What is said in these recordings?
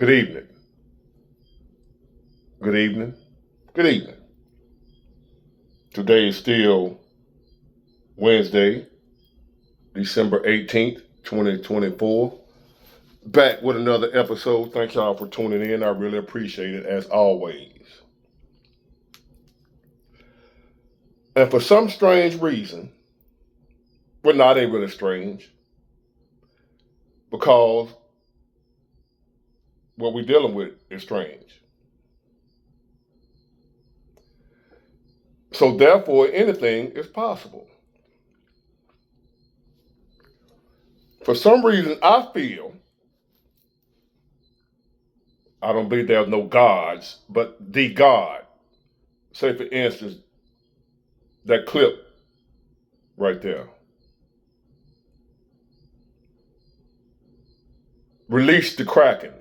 Good evening. Good evening. Good evening. Today is still Wednesday, December 18th, 2024. Back with another episode. Thank y'all for tuning in. I really appreciate it as always. And for some strange reason, well, not ain't really strange, because what we're dealing with is strange. So therefore, anything is possible. For some reason, I feel, I don't believe there's no gods, but the God. Say, for instance, that clip right there. Released the Kraken.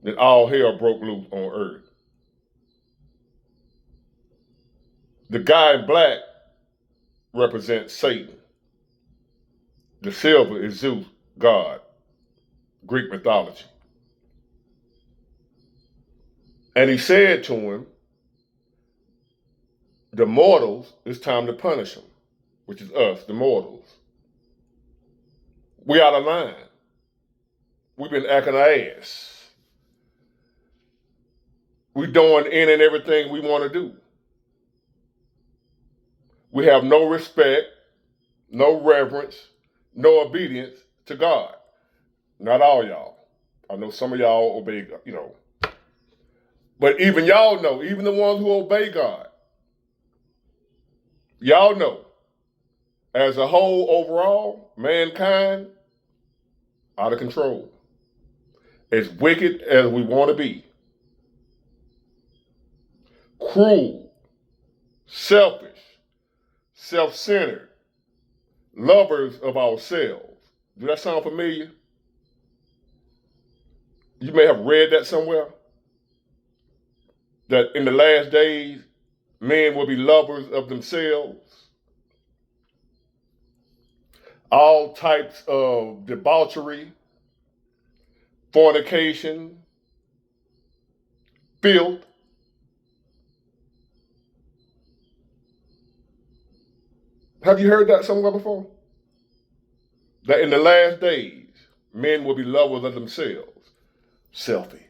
Then all hell broke loose on earth. The guy in black represents Satan. The silver is Zeus, God, Greek mythology. And he said to him, the mortals, it's time to punish them, which is us, the mortals. We out of line. We've been acting our ass. We doing any and everything we want to do. We have no respect, no reverence, no obedience to God. Not all y'all. I know some of y'all obey, But even y'all know, even the ones who obey God, y'all know, as a whole, overall, mankind, out of control. As wicked as we want to be. Cruel, selfish, self-centered, lovers of ourselves. Do that sound familiar? You may have read that somewhere. That in the last days, men will be lovers of themselves. All types of debauchery, fornication, filth. Have you heard that somewhere before? That in the last days, men will be lovers of themselves. Selfie,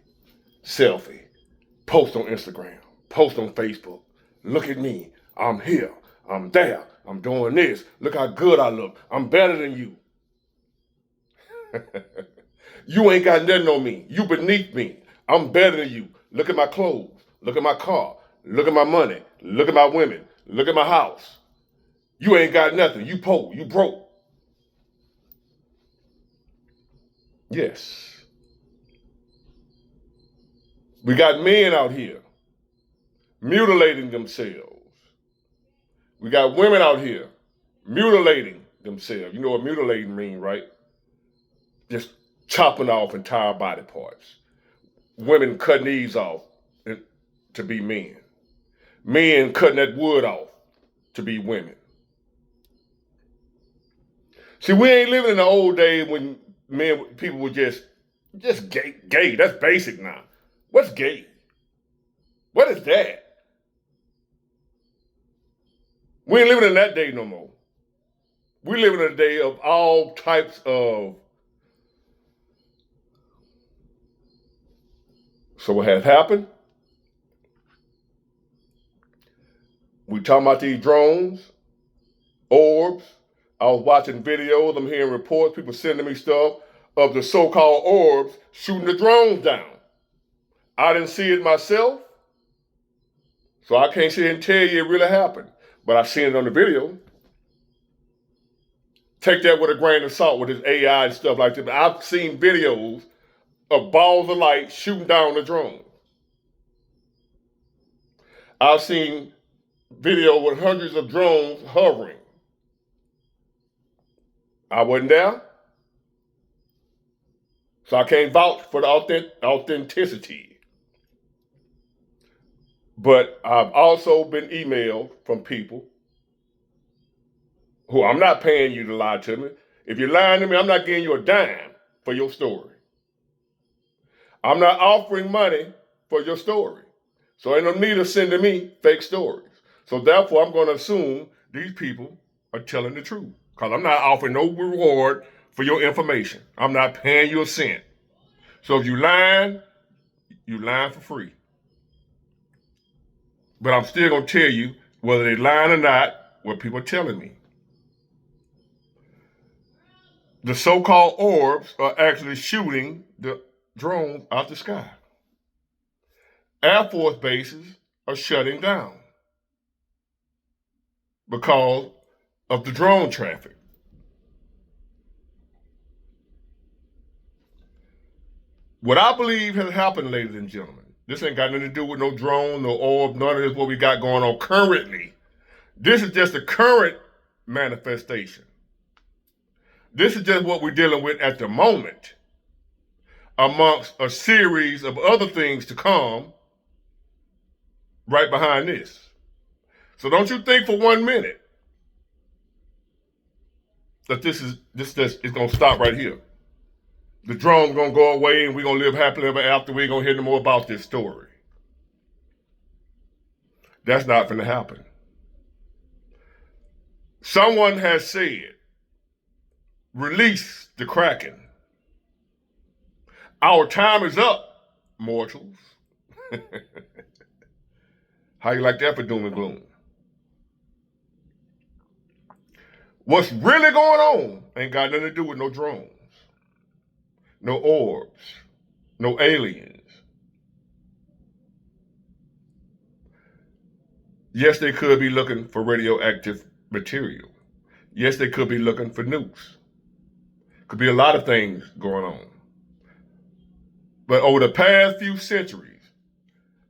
post on Instagram, post on Facebook. Look at me, I'm here, I'm there, I'm doing this. Look how good I look, I'm better than you. You ain't got nothing on me, you beneath me, I'm better than you. Look at my clothes, look at my car, look at my money, look at my women, look at my house. You ain't got nothing, you poor, you broke. Yes. We got men out here mutilating themselves. We got women out here mutilating themselves. You know what mutilating means, right? Just chopping off entire body parts. Women cutting these off to be men. Men cutting that wood off to be women. See, we ain't living in the old days when people were just gay. That's basic now. What's gay? What is that? We ain't living in that day no more. We living in a day of all types of. So what has happened? We talking about these drones, orbs. I was watching videos, I'm hearing reports, people sending me stuff of the so-called orbs shooting the drones down. I didn't see it myself, so I can't sit and tell you it really happened. But I seen it on the video. Take that with a grain of salt with this AI and stuff like that. But I've seen videos of balls of light shooting down the drone. I've seen video with hundreds of drones hovering. I wasn't there, so I can't vouch for the authenticity. But I've also been emailed from people who I'm not paying you to lie to me. If you're lying to me, I'm not giving you a dime. for your story. I'm not offering money for your story. So ain't no need of sending me fake stories. So therefore, I'm going to assume these people are telling the truth. Because I'm not offering no reward for your information. I'm not paying you a cent. So if you lying for free. But I'm still going to tell you, whether they lying or not, what people are telling me. The so-called orbs are actually shooting the drones out the sky. Air Force bases are shutting down because of the drone traffic. What I believe has happened, ladies and gentlemen, this ain't got nothing to do with no drone, no orb, none of this what we got going on currently. This is just the current manifestation. This is just what we're dealing with at the moment, amongst a series of other things to come right behind this. So don't you think for 1 minute that this is going to stop right here. The drone's going to go away and we're going to live happily ever after. We ain't going to hear no more about this story. That's not going to happen. Someone has said, release the Kraken. Our time is up, mortals. How you like that for doom and gloom? What's really going on ain't got nothing to do with no drones, no orbs, no aliens. Yes, they could be looking for radioactive material. Yes, they could be looking for nukes. Could be a lot of things going on. But over the past few centuries,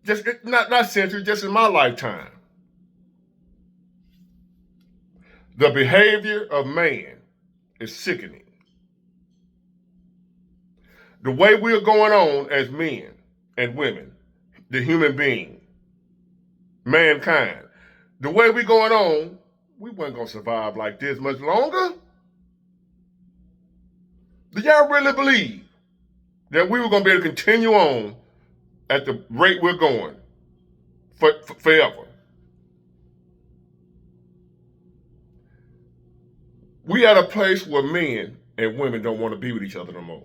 just not centuries, just in my lifetime, the behavior of man is sickening. The way we're going on as men and women, the human being, mankind, the way we're going on, we weren't going to survive like this much longer. Do y'all really believe that we were going to be able to continue on at the rate we're going forever? We at a place where men and women don't want to be with each other no more.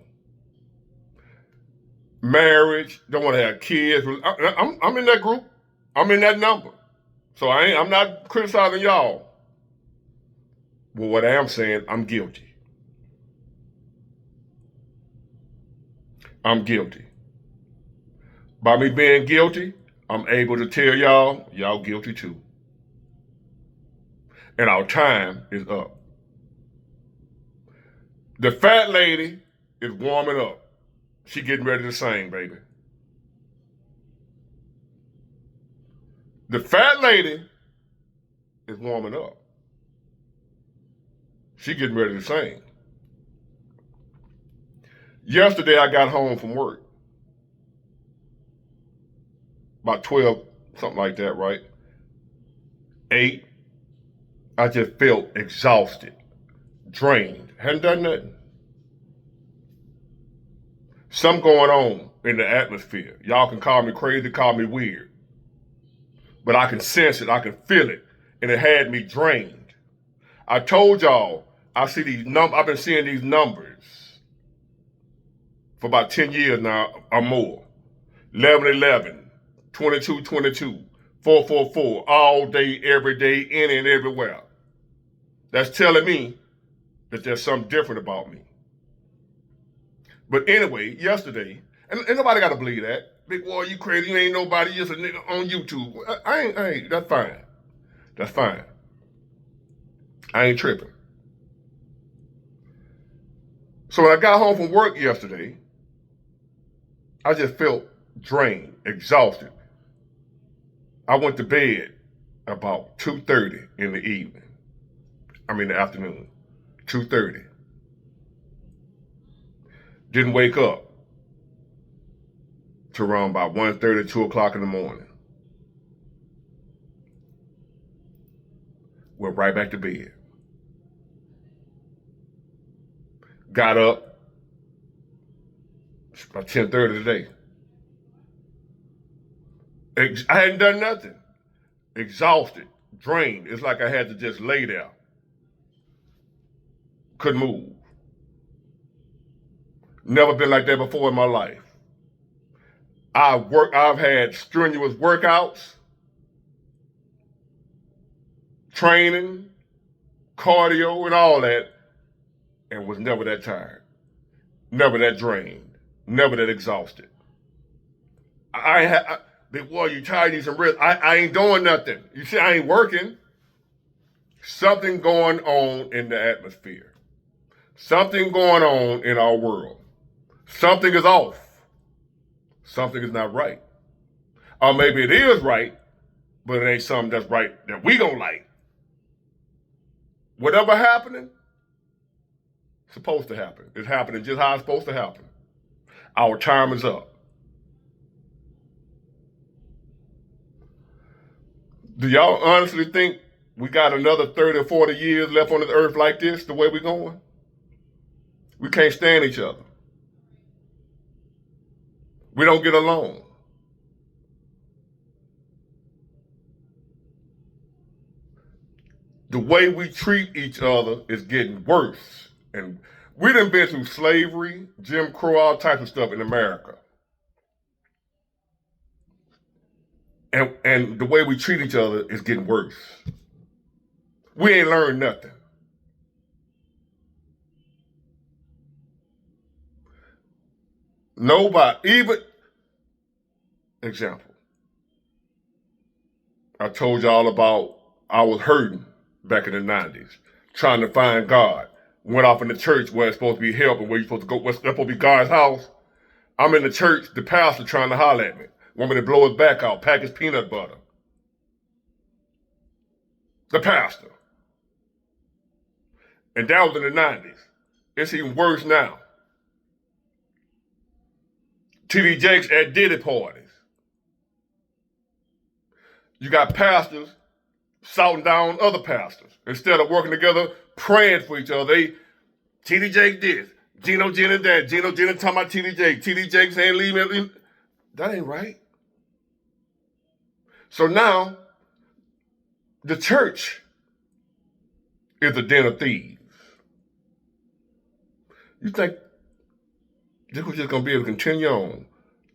Marriage, don't want to have kids. I'm in that group. I'm in that number. So I'm not criticizing y'all. But what I am saying, I'm guilty. I'm guilty. By me being guilty, I'm able to tell y'all guilty too. And our time is up. The fat lady is warming up. She getting ready to sing, baby. The fat lady is warming up. She getting ready to sing. Yesterday I got home from work. About 12, something like that, right? 8. I just felt exhausted, drained. Hadn't done nothing. Something going on in the atmosphere. Y'all can call me crazy, call me weird. But I can sense it, I can feel it. And it had me drained. I told y'all, I've been seeing these numbers for about 10 years now or more. 1111, 2222, 444, all day, every day, in and everywhere. That's telling me that there's something different about me. But anyway, yesterday, and nobody got to believe that. Big boy, you crazy, you ain't nobody, you just a nigga on YouTube. I ain't, that's fine. That's fine. I ain't tripping. So when I got home from work yesterday, I just felt drained, exhausted. I went to bed about 2:30 in the evening. The afternoon. 2:30. Didn't wake up to around about 1:30, 2 o'clock in the morning. Went right back to bed. Got up, About 10:30 today. I hadn't done nothing. Exhausted, drained. It's like I had to just lay there. Couldn't move. Never been like that before in my life. I've had strenuous workouts, training, cardio, and all that, and was never that tired, never that drained, never that exhausted. Big boy, you tired, you need some rest. I ain't doing nothing. You see, I ain't working. Something going on in the atmosphere. Something going on in our world. Something is off. Something is not right. Or maybe it is right, but it ain't something that's right that we don't like. Whatever happening, supposed to happen. It's happening just how it's supposed to happen. Our time is up. Do y'all honestly think we got another 30 or 40 years left on this earth like this, the way we're going? We can't stand each other. We don't get along. The way we treat each other is getting worse. And we done been through slavery, Jim Crow, all types of stuff in America. And the way we treat each other is getting worse. We ain't learned nothing. Nobody, even, example, I told y'all about I was hurting back in the 90s, trying to find God. Went off in the church where it's supposed to be help and where you're supposed to go, what's supposed to be God's house. I'm in the church, the pastor trying to holler at me. Want me to blow his back out, pack his peanut butter. The pastor. And that was in the 90s. It's even worse now. T.D. Jakes at Diddy parties. You got pastors shouting down other pastors. Instead of working together, praying for each other. T.D. Jakes this, Gino Jennings that, Gino Jennings talking about T.D. Jakes. T.D. Jakes ain't leaving. That ain't right. So now, the church is a den of thieves. You think this was just going to be able to continue on?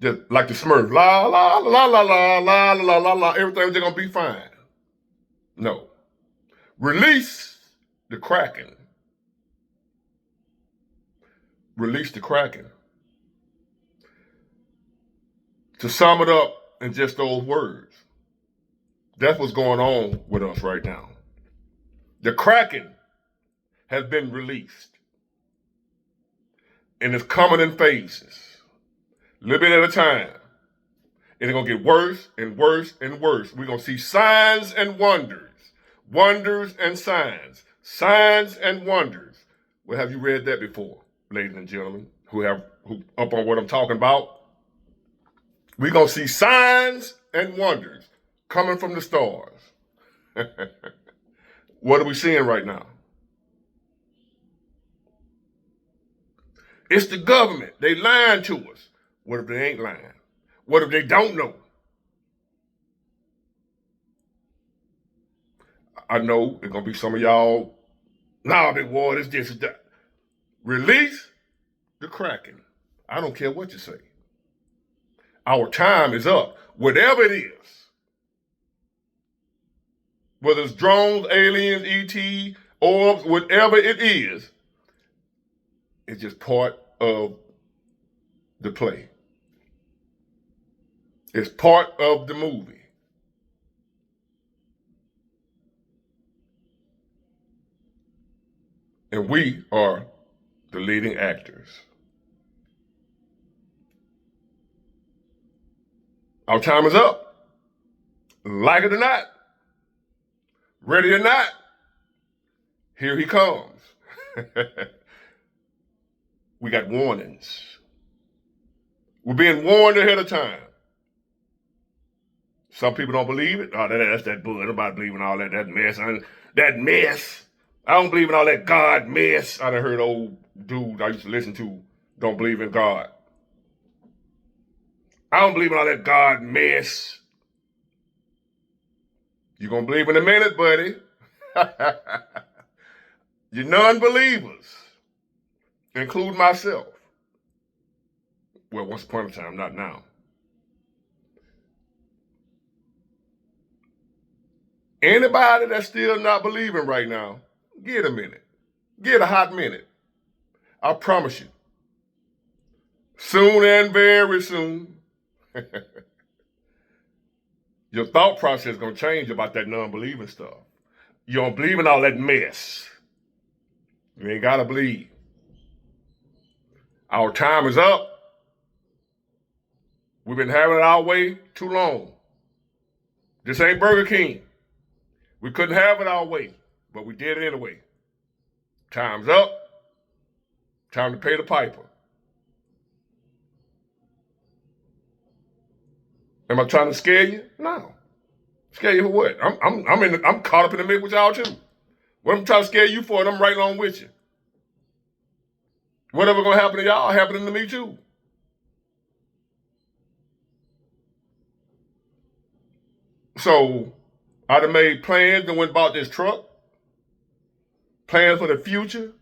Just like the Smurfs, la, la, la, la, la, la, la, la, la, everything was just going to be fine. No. Release the Kraken. Release the Kraken. To sum it up in just those words, that's what's going on with us right now. The Kraken has been released. And it's coming in phases. A little bit at a time. And it's going to get worse and worse and worse. We're going to see signs and wonders. Wonders and signs. Signs and wonders. Well, have you read that before, ladies and gentlemen, who up on what I'm talking about? We're going to see signs and wonders coming from the stars. What are we seeing right now? It's the government. They lying to us. What if they ain't lying? What if they don't know? I know there's going to be some of y'all, nah, big war, this, is that. Release the Kraken. I don't care what you say. Our time is up. Whatever it is. Whether it's drones, aliens, ET, orbs, whatever it is, it's just part of the play. It's part of the movie. And we are the leading actors. Our time is up. Like it or not, ready or not, here he comes. We got warnings. We're being warned ahead of time. Some people don't believe it. Oh, that's that bull. Nobody believe in all that mess. That mess. I don't believe in all that God mess. I done heard old dudes I used to listen to don't believe in God. I don't believe in all that God mess. You're going to believe in a minute, buddy. You non-believers, including myself. Well, once upon a time, not now. Anybody that's still not believing right now, get a minute. Get a hot minute. I promise you. Soon and very soon, your thought process is going to change about that non-believing stuff. You don't believe in all that mess. You ain't got to believe. Our time is up. We've been having it our way too long. This ain't Burger King. We couldn't have it our way, but we did it anyway. Time's up. Time to pay the piper. Am I trying to scare you? No. Scare you for what? I'm caught up in the mix with y'all too. What I'm trying to scare you for, and I'm right along with you. Whatever gonna happen to y'all, happening to me too. So I done made plans and went and bought this truck. Plans for the future.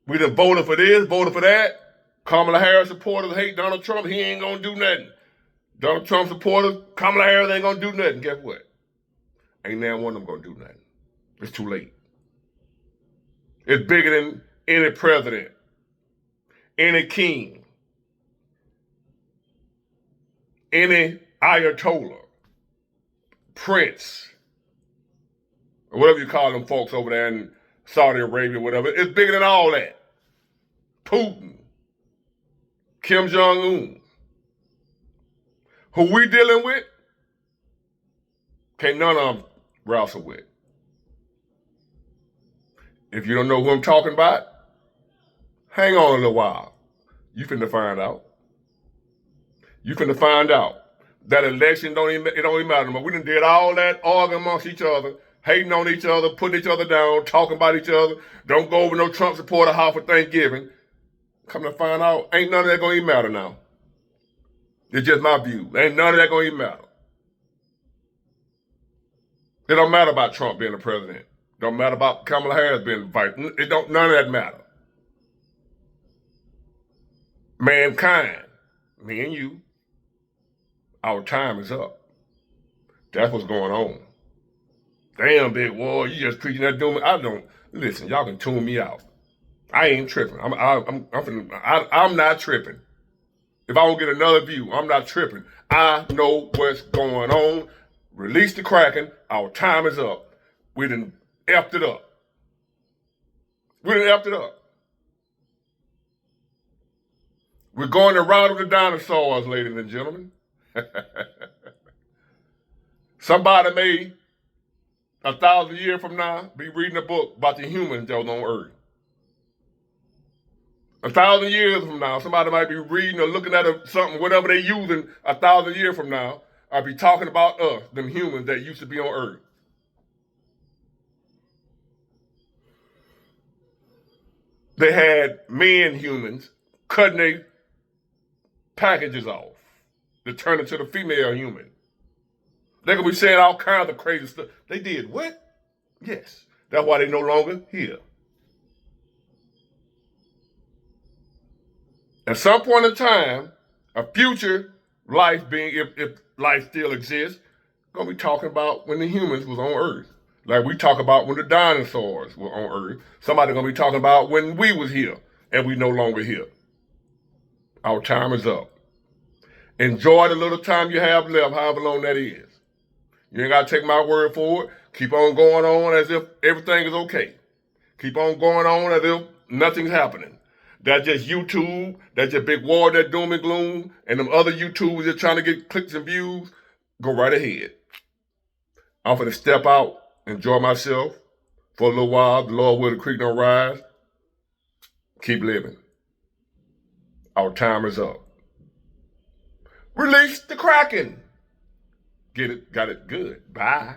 We done voted for this, voted for that. Kamala Harris supporters hate Donald Trump. He ain't gonna do nothing. Donald Trump supporters, Kamala Harris ain't gonna do nothing. Guess what? Ain't now one of them gonna do nothing. It's too late. It's bigger than any president, any king, any Ayatollah, prince, or whatever you call them folks over there in Saudi Arabia, whatever. It's bigger than all that. Putin, Kim Jong-un. Who we dealing with, can't none of them wrestle with. If you don't know who I'm talking about, hang on a little while. You finna find out. You finna find out. That election it don't even matter anymore. We done did all that arguing amongst each other, hating on each other, putting each other down, talking about each other. Don't go over no Trump supporter house for Thanksgiving. Come to find out, ain't none of that gonna even matter now. It's just my view. Ain't none of that gonna even matter. It don't matter about Trump being the president. Don't matter about Kamala Harris being the vice. None of that matter. Mankind, me and you, our time is up. That's what's going on. Damn, big war, you just preaching that doom. I don't listen. Y'all can tune me out. I ain't tripping. I'm not tripping. If I don't get another view, I'm not tripping. I know what's going on. Release the Kraken. Our time is up. We done effed it up. We're going the route of the dinosaurs, ladies and gentlemen. Somebody may, 1,000 years from now, be reading a book about the humans that was on Earth. 1,000 years from now, somebody might be reading or looking at something, whatever they're using 1,000 years from now, I'll be talking about us, them humans that used to be on Earth. They had men humans cutting their packages off to turn into the female human. They're going to be saying all kinds of crazy stuff. They did what? Yes. That's why they no longer here. At some point in time, a future life being, if life still exists, going to be talking about when the humans was on Earth. Like we talk about when the dinosaurs were on Earth. Somebody going to be talking about when we was here and we no longer here. Our time is up. Enjoy the little time you have left, however long that is. You ain't got to take my word for it. Keep on going on as if everything is okay. Keep on going on as if nothing's happening. That's just YouTube. That's just big war, that doom and gloom. And them other YouTubers that trying to get clicks and views. Go right ahead. I'm going to step out, enjoy myself for a little while. The Lord will, the creek don't rise. Keep living. Our time is up. Release the Kraken. Get it? Got it? Good. Bye.